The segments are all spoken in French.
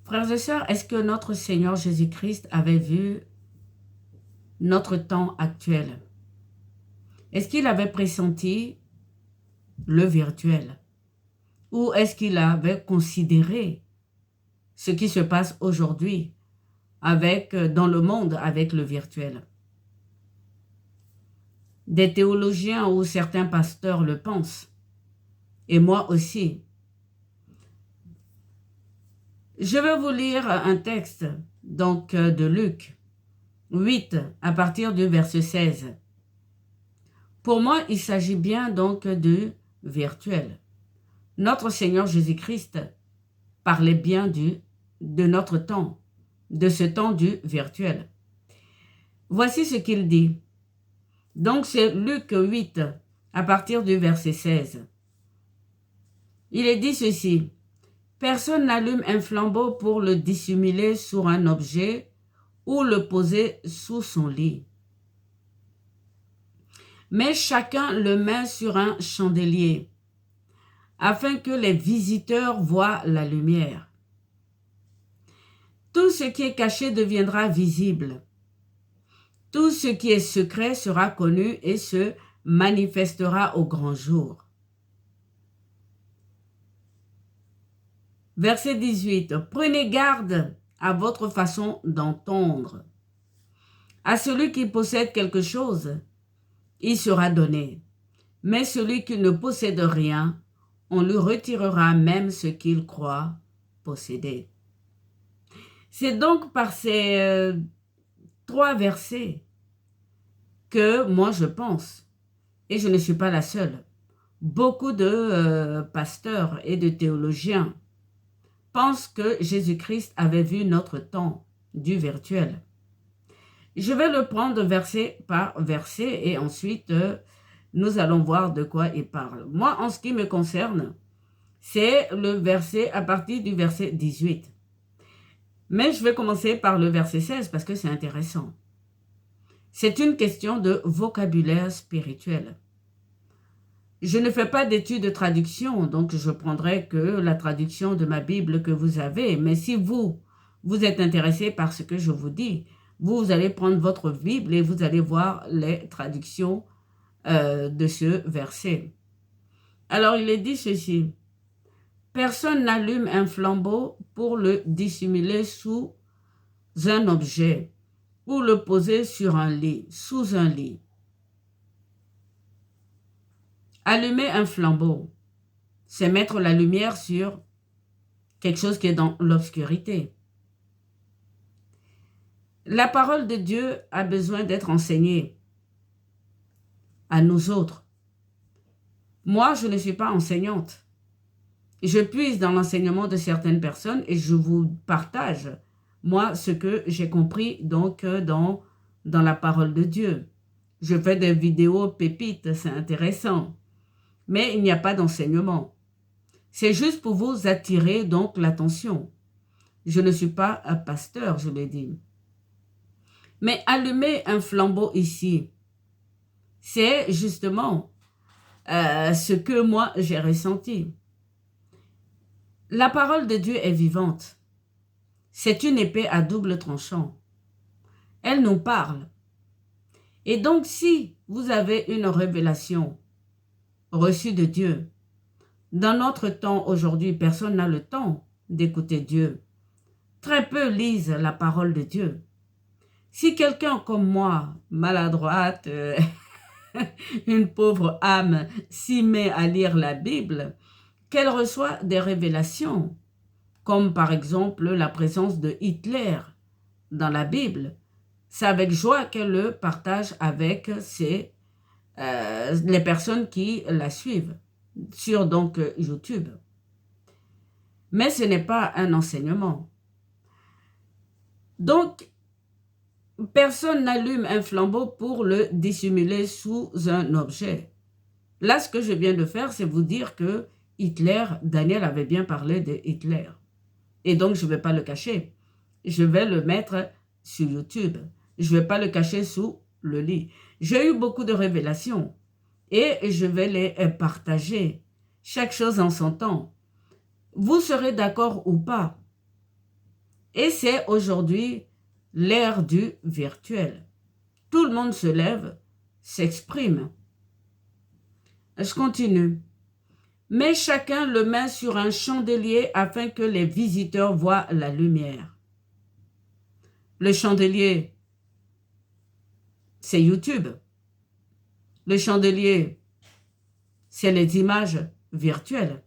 Frères et sœurs, est-ce que notre Seigneur Jésus-Christ avait vu notre temps actuel? Est-ce qu'il avait pressenti le virtuel? Ou est-ce qu'il avait considéré ce qui se passe aujourd'hui dans le monde avec le virtuel? Des théologiens ou certains pasteurs le pensent, et moi aussi. Je vais vous lire un texte donc de Luc 8 à partir du verset 16. Pour moi, il s'agit bien donc du virtuel. Notre Seigneur Jésus-Christ parlait bien de notre temps, de ce temps du virtuel. Voici ce qu'il dit. Donc c'est Luc 8 à partir du verset 16. Il est dit ceci. Personne n'allume un flambeau pour le dissimuler sur un objet ou le poser sous son lit. Mais chacun le met sur un chandelier, afin que les visiteurs voient la lumière. Tout ce qui est caché deviendra visible. Tout ce qui est secret sera connu et se manifestera au grand jour. Verset 18. Prenez garde à votre façon d'entendre. À celui qui possède quelque chose, il sera donné. Mais celui qui ne possède rien, on lui retirera même ce qu'il croit posséder. C'est donc par ces trois versets que moi je pense, et je ne suis pas la seule, beaucoup de pasteurs et de théologiens pensent que Jésus-Christ avait vu notre temps du virtuel. Je vais le prendre verset par verset et ensuite nous allons voir de quoi il parle. Moi, en ce qui me concerne, c'est le verset à partir du verset 18. Mais je vais commencer par le verset 16 parce que c'est intéressant. C'est une question de vocabulaire spirituel. Je ne fais pas d'études de traduction, donc je prendrai que la traduction de ma Bible que vous avez. Mais si vous êtes intéressé par ce que je vous dis, vous allez prendre votre Bible et vous allez voir les traductions de ce verset. Alors, il est dit ceci. Personne n'allume un flambeau pour le dissimuler sous un objet ou le poser sur un lit, sous un lit. Allumer un flambeau, c'est mettre la lumière sur quelque chose qui est dans l'obscurité. La parole de Dieu a besoin d'être enseignée à nous autres. Moi, je ne suis pas enseignante. Je puise dans l'enseignement de certaines personnes et je vous partage, moi, ce que j'ai compris donc dans la parole de Dieu. Je fais des vidéos pépites, c'est intéressant. Mais il n'y a pas d'enseignement. C'est juste pour vous attirer donc l'attention. Je ne suis pas un pasteur, je l'ai dit. Mais allumer un flambeau ici, c'est justement ce que moi j'ai ressenti. La parole de Dieu est vivante. C'est une épée à double tranchant. Elle nous parle. Et donc si vous avez une révélation reçue de Dieu, dans notre temps aujourd'hui, personne n'a le temps d'écouter Dieu. Très peu lisent la parole de Dieu. Si quelqu'un comme moi, maladroite, une pauvre âme, s'y met à lire la Bible, qu'elle reçoit des révélations, comme par exemple la présence de Hitler dans la Bible, c'est avec joie qu'elle le partage avec les personnes qui la suivent sur donc YouTube. Mais ce n'est pas un enseignement. Donc, personne n'allume un flambeau pour le dissimuler sous un objet. Là, ce que je viens de faire, c'est vous dire que Hitler, Daniel avait bien parlé de Hitler. Et donc, je ne vais pas le cacher. Je vais le mettre sur YouTube. Je ne vais pas le cacher sous le lit. J'ai eu beaucoup de révélations et je vais les partager. Chaque chose en son temps. Vous serez d'accord ou pas. Et c'est aujourd'hui l'ère du virtuel. Tout le monde se lève, s'exprime. Je continue. Mais chacun le met sur un chandelier afin que les visiteurs voient la lumière. Le chandelier, c'est YouTube. Le chandelier, c'est les images virtuelles.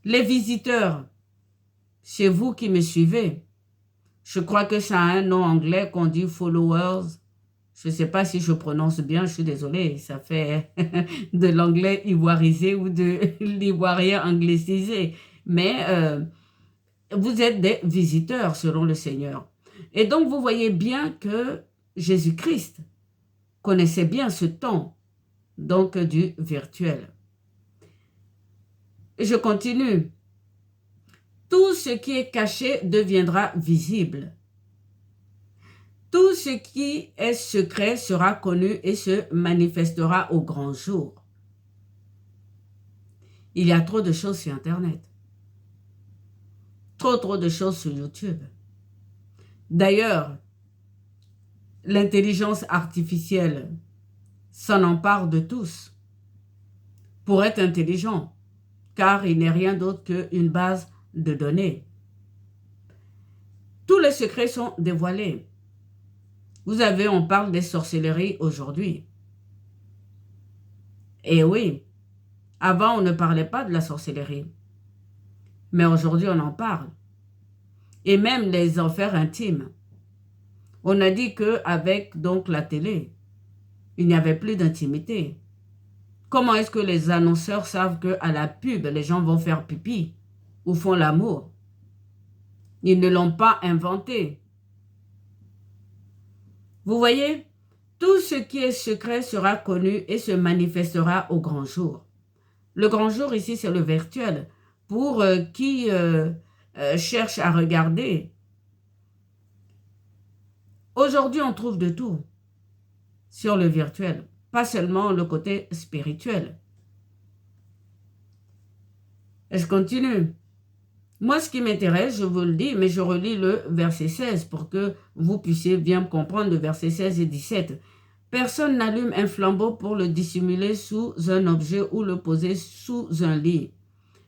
Les visiteurs, c'est vous qui me suivez. Je crois que ça a un nom anglais qu'on dit followers. Je ne sais pas si je prononce bien, je suis désolée. Ça fait de l'anglais ivoirisé ou de l'ivoirien anglicisé. Mais vous êtes des visiteurs selon le Seigneur. Et donc, vous voyez bien que Jésus-Christ connaissait bien ce temps, donc du virtuel. Et je continue. Tout ce qui est caché deviendra visible. Tout ce qui est secret sera connu et se manifestera au grand jour. Il y a trop de choses sur Internet. Trop de choses sur YouTube. D'ailleurs, l'intelligence artificielle s'en empare de tous pour être intelligent, car il n'est rien d'autre qu'une base de données. Tous les secrets sont dévoilés. Vous savez, on parle des sorcelleries aujourd'hui. Et oui, avant on ne parlait pas de la sorcellerie. Mais aujourd'hui on en parle. Et même les affaires intimes. On a dit qu'avec donc la télé, il n'y avait plus d'intimité. Comment est-ce que les annonceurs savent qu'à la pub, les gens vont faire pipi ou font l'amour? Ils ne l'ont pas inventé. Vous voyez, tout ce qui est secret sera connu et se manifestera au grand jour. Le grand jour ici, c'est le virtuel. Pour qui cherche à regarder. Aujourd'hui, on trouve de tout sur le virtuel, pas seulement le côté spirituel. Et je continue. Moi, ce qui m'intéresse, je vous le dis, mais je relis le verset 16 pour que vous puissiez bien comprendre le verset 16 et 17. Personne n'allume un flambeau pour le dissimuler sous un objet ou le poser sous un lit.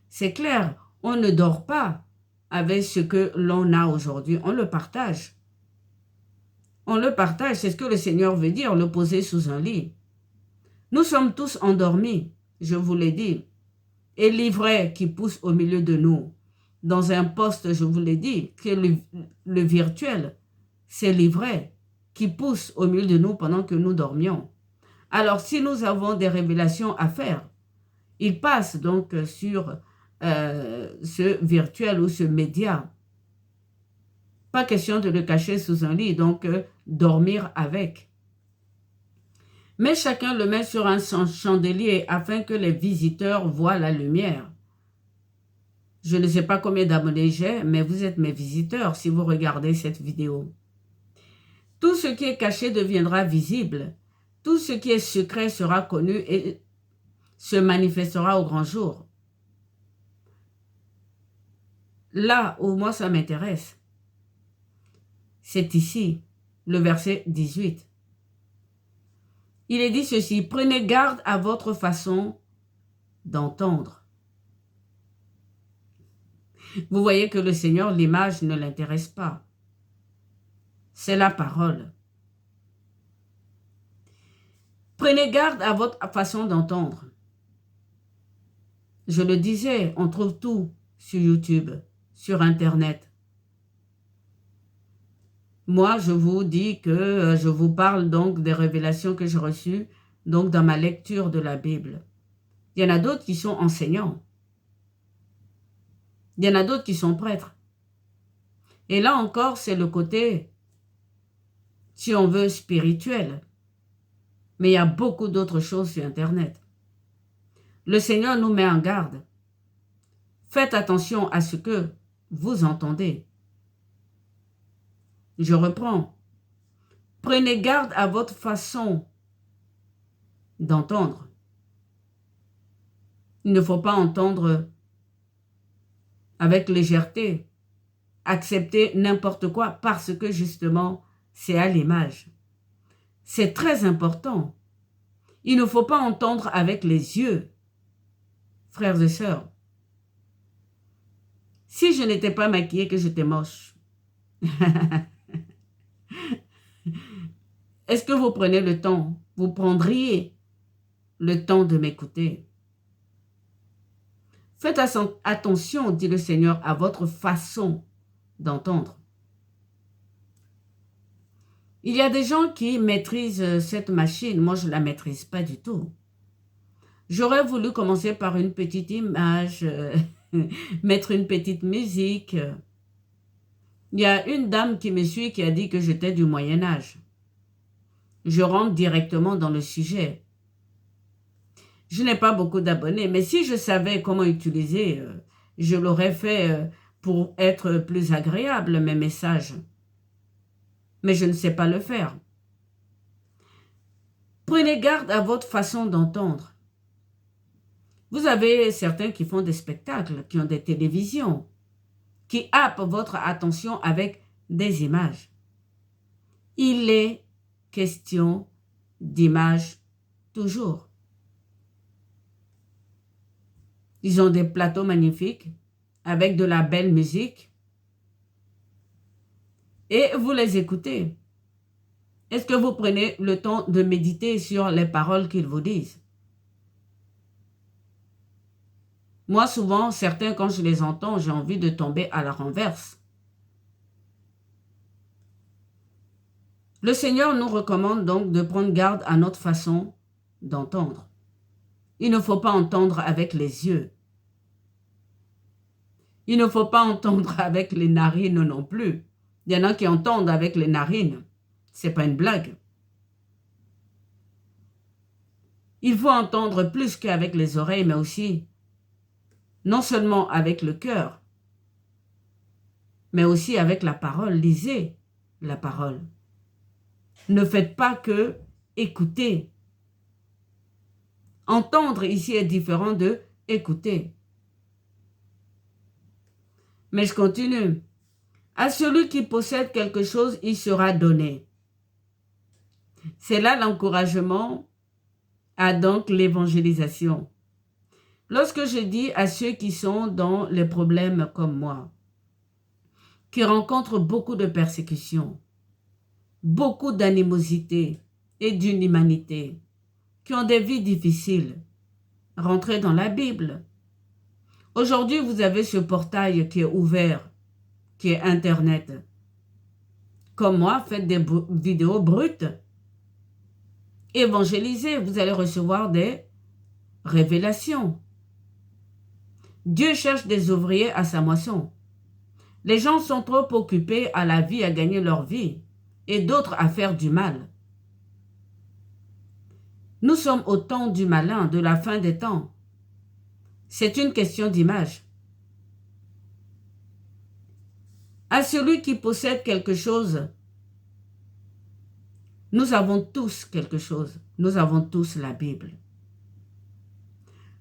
C'est clair, on ne dort pas avec ce que l'on a aujourd'hui, on le partage. On le partage, c'est ce que le Seigneur veut dire, le poser sous un lit. Nous sommes tous endormis, je vous l'ai dit, et l'ivraie qui pousse au milieu de nous. Dans un poste, je vous l'ai dit, que le virtuel, c'est l'ivraie qui pousse au milieu de nous pendant que nous dormions. Alors, si nous avons des révélations à faire, il passe donc sur ce virtuel ou ce média. Pas question de le cacher sous un lit, donc dormir avec. Mais chacun le met sur un chandelier afin que les visiteurs voient la lumière. Je ne sais pas combien d'abonnés j'ai, mais vous êtes mes visiteurs si vous regardez cette vidéo. Tout ce qui est caché deviendra visible. Tout ce qui est secret sera connu et se manifestera au grand jour. Là où moi ça m'intéresse, c'est ici, le verset 18. Il est dit ceci, prenez garde à votre façon d'entendre. Vous voyez que le Seigneur, l'image ne l'intéresse pas. C'est la parole. Prenez garde à votre façon d'entendre. Je le disais, on trouve tout sur YouTube, sur Internet. Moi, je vous dis que je vous parle donc des révélations que j'ai reçues donc dans ma lecture de la Bible. Il y en a d'autres qui sont enseignants. Il y en a d'autres qui sont prêtres. Et là encore, c'est le côté, si on veut, spirituel. Mais il y a beaucoup d'autres choses sur Internet. Le Seigneur nous met en garde. Faites attention à ce que vous entendez. Je reprends. Prenez garde à votre façon d'entendre. Il ne faut pas entendre avec légèreté. accepter n'importe quoi parce que justement, c'est à l'image. C'est très important. Il ne faut pas entendre avec les yeux, frères et sœurs. Si je n'étais pas maquillée, que j'étais moche, est-ce que vous prenez le temps? Vous prendriez le temps de m'écouter? Faites attention, dit le Seigneur, à votre façon d'entendre. Il y a des gens qui maîtrisent cette machine. Moi, je ne la maîtrise pas du tout. J'aurais voulu commencer par une petite image, mettre une petite musique. Il y a une dame qui me suit qui a dit que j'étais du Moyen-Âge. Je rentre directement dans le sujet. Je n'ai pas beaucoup d'abonnés, mais si je savais comment utiliser, je l'aurais fait pour être plus agréable, mes messages. Mais je ne sais pas le faire. Prenez garde à votre façon d'entendre. Vous avez certains qui font des spectacles, qui ont des télévisions, qui happent votre attention avec des images. Il est question d'images toujours. Ils ont des plateaux magnifiques avec de la belle musique et vous les écoutez. Est-ce que vous prenez le temps de méditer sur les paroles qu'ils vous disent? Moi, souvent, certains, quand je les entends, j'ai envie de tomber à la renverse. Le Seigneur nous recommande donc de prendre garde à notre façon d'entendre. Il ne faut pas entendre avec les yeux. Il ne faut pas entendre avec les narines non plus. Il y en a qui entendent avec les narines. Ce n'est pas une blague. Il faut entendre plus qu'avec les oreilles, mais aussi, non seulement avec le cœur, mais aussi avec la parole. Lisez la parole. Ne faites pas que écouter. Entendre ici est différent de écouter. Mais je continue. À celui qui possède quelque chose, il sera donné. C'est là l'encouragement à donc l'évangélisation. Lorsque je dis à ceux qui sont dans les problèmes comme moi, qui rencontrent beaucoup de persécutions, beaucoup d'animosité et d'inhumanité, qui ont des vies difficiles, rentrez dans la Bible. Aujourd'hui, vous avez ce portail qui est ouvert, qui est Internet. Comme moi, faites des vidéos brutes. Évangélisez, vous allez recevoir des révélations. Dieu cherche des ouvriers à sa moisson. Les gens sont trop occupés à la vie, à gagner leur vie, et d'autres à faire du mal. Nous sommes au temps du malin, de la fin des temps. C'est une question d'image. À celui qui possède quelque chose, nous avons tous quelque chose. Nous avons tous la Bible.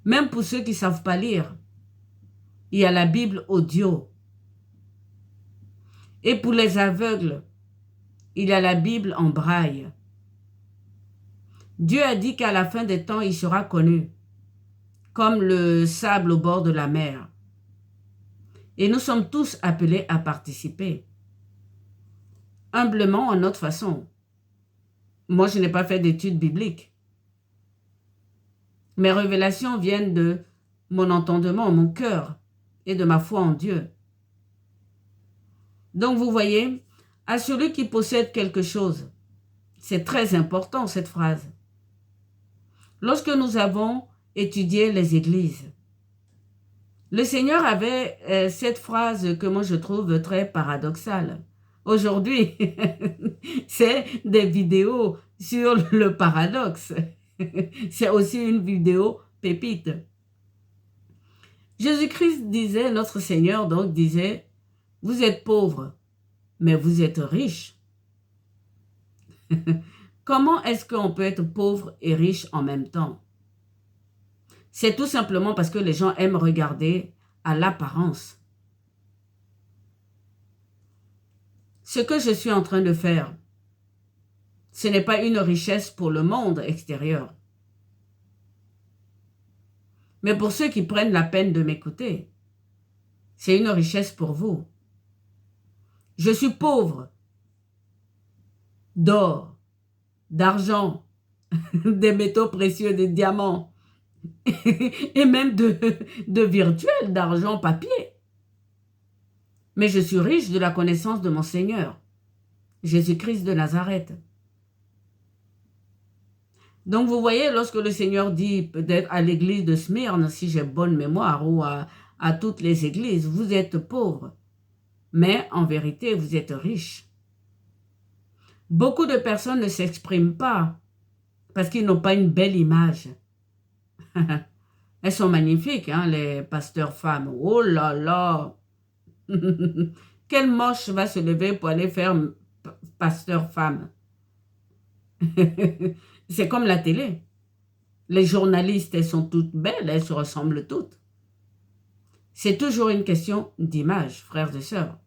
Même pour ceux qui ne savent pas lire, il y a la Bible audio. Et pour les aveugles, il y a la Bible en braille. Dieu a dit qu'à la fin des temps, il sera connu, comme le sable au bord de la mer. Et nous sommes tous appelés à participer, humblement à notre façon. Moi, je n'ai pas fait d'études bibliques. Mes révélations viennent de mon entendement, mon cœur et de ma foi en Dieu. Donc, vous voyez, à celui qui possède quelque chose, c'est très important cette phrase. Lorsque nous avons étudié les églises, le Seigneur avait cette phrase que moi je trouve très paradoxale. Aujourd'hui, c'est des vidéos sur le paradoxe. C'est aussi une vidéo pépite. Jésus-Christ disait, notre Seigneur donc disait, vous êtes pauvres, mais vous êtes riches. Comment est-ce qu'on peut être pauvre et riche en même temps? C'est tout simplement parce que les gens aiment regarder à l'apparence. Ce que je suis en train de faire, ce n'est pas une richesse pour le monde extérieur. Mais pour ceux qui prennent la peine de m'écouter, c'est une richesse pour vous. Je suis pauvre d'or, d'argent, des métaux précieux, des diamants et même de virtuel, d'argent papier. Mais je suis riche de la connaissance de mon Seigneur, Jésus-Christ de Nazareth. Donc vous voyez, lorsque le Seigneur dit peut-être à l'église de Smyrne, si j'ai bonne mémoire, ou à toutes les églises, vous êtes pauvres, mais en vérité, vous êtes riches. Beaucoup de personnes ne s'expriment pas parce qu'ils n'ont pas une belle image. Elles sont magnifiques, hein, les pasteurs femmes. Oh là là! Quelle moche va se lever pour aller faire pasteur femme? C'est comme la télé. Les journalistes, elles sont toutes belles, elles se ressemblent toutes. C'est toujours une question d'image, frères et sœurs.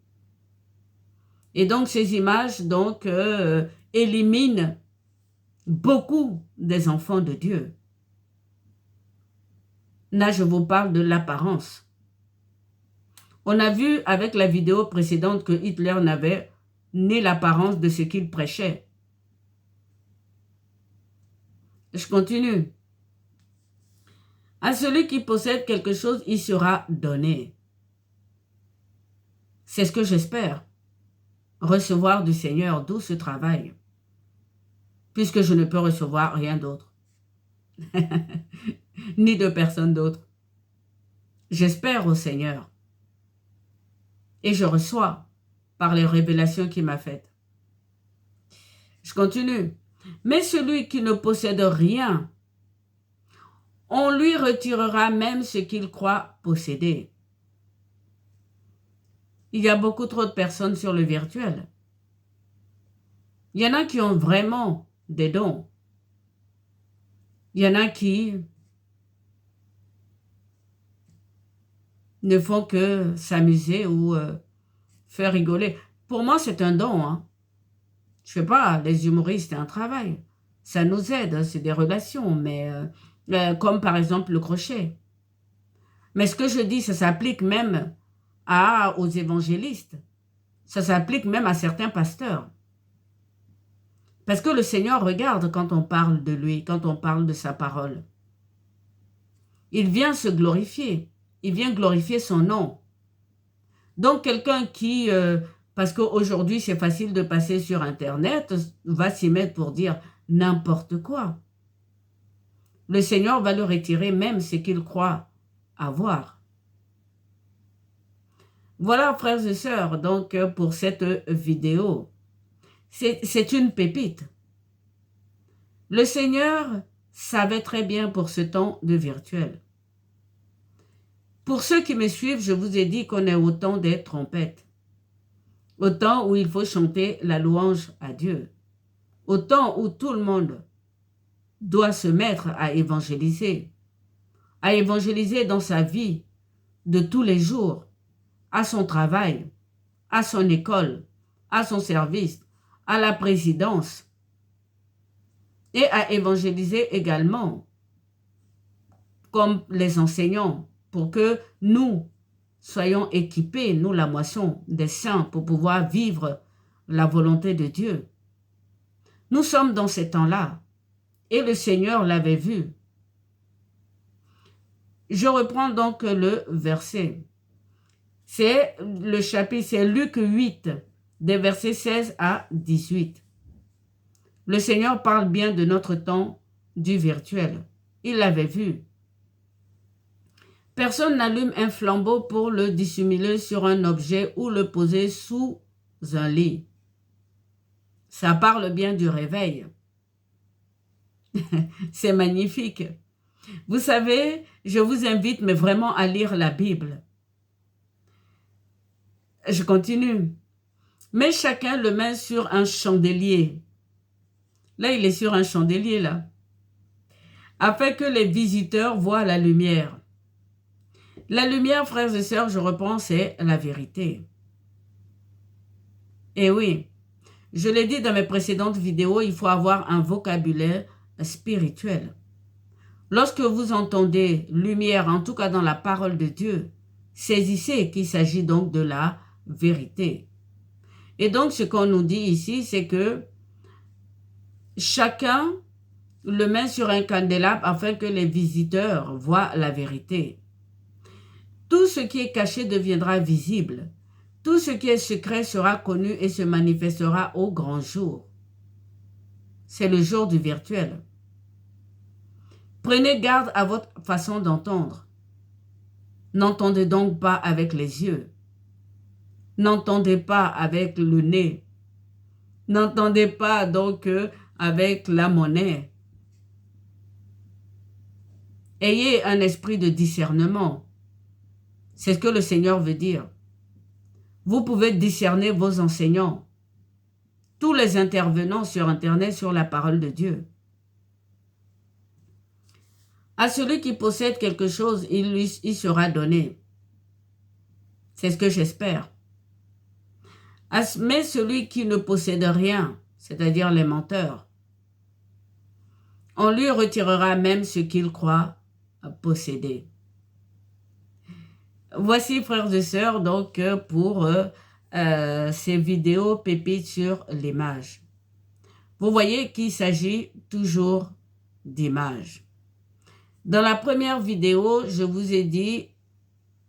Et donc, ces images donc, éliminent beaucoup des enfants de Dieu. Là, je vous parle de l'apparence. On a vu avec la vidéo précédente que Hitler n'avait ni l'apparence de ce qu'il prêchait. Je continue. À celui qui possède quelque chose, il sera donné. C'est ce que j'espère. Recevoir du Seigneur, d'où ce travail. Puisque je ne peux recevoir rien d'autre. Ni de personne d'autre. J'espère au Seigneur. Et je reçois par les révélations qu'il m'a faites. Je continue. Mais celui qui ne possède rien, on lui retirera même ce qu'il croit posséder. Il y a beaucoup trop de personnes sur le virtuel. Il y en a qui ont vraiment des dons. Il y en a qui ne font que s'amuser ou faire rigoler. Pour moi, c'est un don. Hein. Je ne fais pas, les humoristes, c'est un travail. Ça nous aide, c'est des relations, mais comme par exemple le crochet. Mais ce que je dis, ça s'applique même aux évangélistes. Ça s'applique même à certains pasteurs. Parce que le Seigneur regarde quand on parle de lui, quand on parle de sa parole. Il vient se glorifier. Il vient glorifier son nom. Donc quelqu'un qui, parce qu'aujourd'hui c'est facile de passer sur Internet, va s'y mettre pour dire n'importe quoi. Le Seigneur va le retirer même ce qu'il croit avoir. Voilà, frères et sœurs, donc pour cette vidéo. C'est une pépite. Le Seigneur savait très bien pour ce temps de virtuel. Pour ceux qui me suivent, je vous ai dit qu'on est au temps des trompettes. Au temps où il faut chanter la louange à Dieu. Au temps où tout le monde doit se mettre à évangéliser. À évangéliser dans sa vie de tous les jours, à son travail, à son école, à son service, à la présidence. Et à évangéliser également comme les enseignants pour que nous soyons équipés, nous la moisson des saints, pour pouvoir vivre la volonté de Dieu. Nous sommes dans ces temps-là et le Seigneur l'avait vu. Je reprends donc le verset. C'est le chapitre, c'est Luc 8, des versets 16 à 18. Le Seigneur parle bien de notre temps du virtuel. Il l'avait vu. Personne n'allume un flambeau pour le dissimuler sur un objet ou le poser sous un lit. Ça parle bien du réveil. C'est magnifique. Vous savez, je vous invite mais vraiment à lire la Bible. Je continue. Mais chacun le met sur un chandelier. Là, il est sur un chandelier, là. Afin que les visiteurs voient la lumière. La lumière, frères et sœurs, je reprends, c'est la vérité. Et oui, je l'ai dit dans mes précédentes vidéos, il faut avoir un vocabulaire spirituel. Lorsque vous entendez lumière, en tout cas dans la parole de Dieu, saisissez qu'il s'agit donc de la vérité. Et donc, ce qu'on nous dit ici, c'est que chacun le met sur un candélabre afin que les visiteurs voient la vérité. Tout ce qui est caché deviendra visible. Tout ce qui est secret sera connu et se manifestera au grand jour. C'est le jour du virtuel. Prenez garde à votre façon d'entendre. N'entendez donc pas avec les yeux. N'entendez pas avec le nez. N'entendez pas donc avec la monnaie. Ayez un esprit de discernement. C'est ce que le Seigneur veut dire. Vous pouvez discerner vos enseignants, tous les intervenants sur Internet sur la parole de Dieu. À celui qui possède quelque chose, il sera donné. C'est ce que j'espère. Mais celui qui ne possède rien, c'est-à-dire les menteurs, on lui retirera même ce qu'il croit posséder. Voici, frères et sœurs, donc pour ces vidéos pépites sur l'image. Vous voyez qu'il s'agit toujours d'images. Dans la première vidéo, je vous ai dit,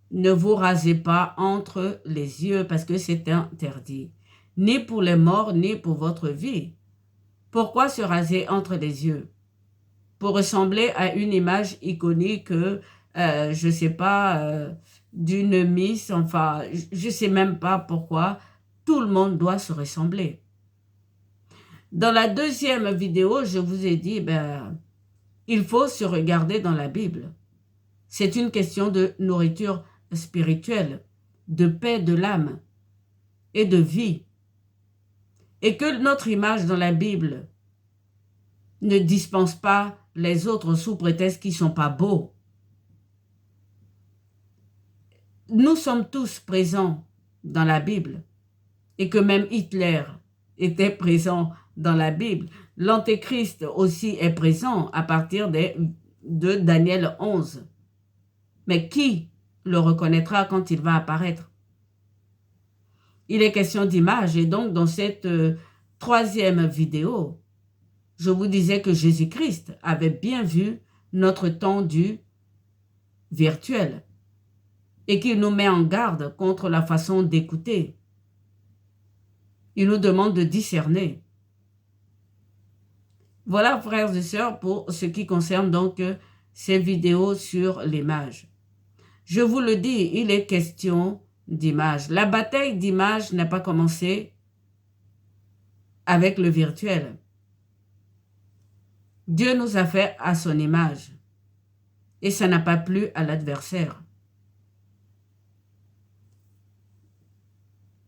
ne vous rasez pas entre les yeux parce que c'est interdit, ni pour les morts, ni pour votre vie. Pourquoi se raser entre les yeux? Pour ressembler à une image iconique, je ne sais pas, d'une miss, enfin, je ne sais même pas pourquoi tout le monde doit se ressembler. Dans la deuxième vidéo, je vous ai dit, il faut se regarder dans la Bible. C'est une question de nourriture spirituelle, de paix de l'âme et de vie. Et que notre image dans la Bible ne dispense pas les autres sous prétexte qu'ils ne sont pas beaux. Nous sommes tous présents dans la Bible et que même Hitler était présent dans la Bible. L'Antéchrist aussi est présent à partir de Daniel 11. Mais qui le reconnaîtra quand il va apparaître? Il est question d'image et donc dans cette troisième vidéo, je vous disais que Jésus-Christ avait bien vu notre temps du virtuel et qu'il nous met en garde contre la façon d'écouter. Il nous demande de discerner. Voilà, frères et sœurs, pour ce qui concerne donc ces vidéos sur l'image. Je vous le dis, il est question d'image. La bataille d'image n'a pas commencé avec le virtuel. Dieu nous a fait à son image et ça n'a pas plu à l'adversaire.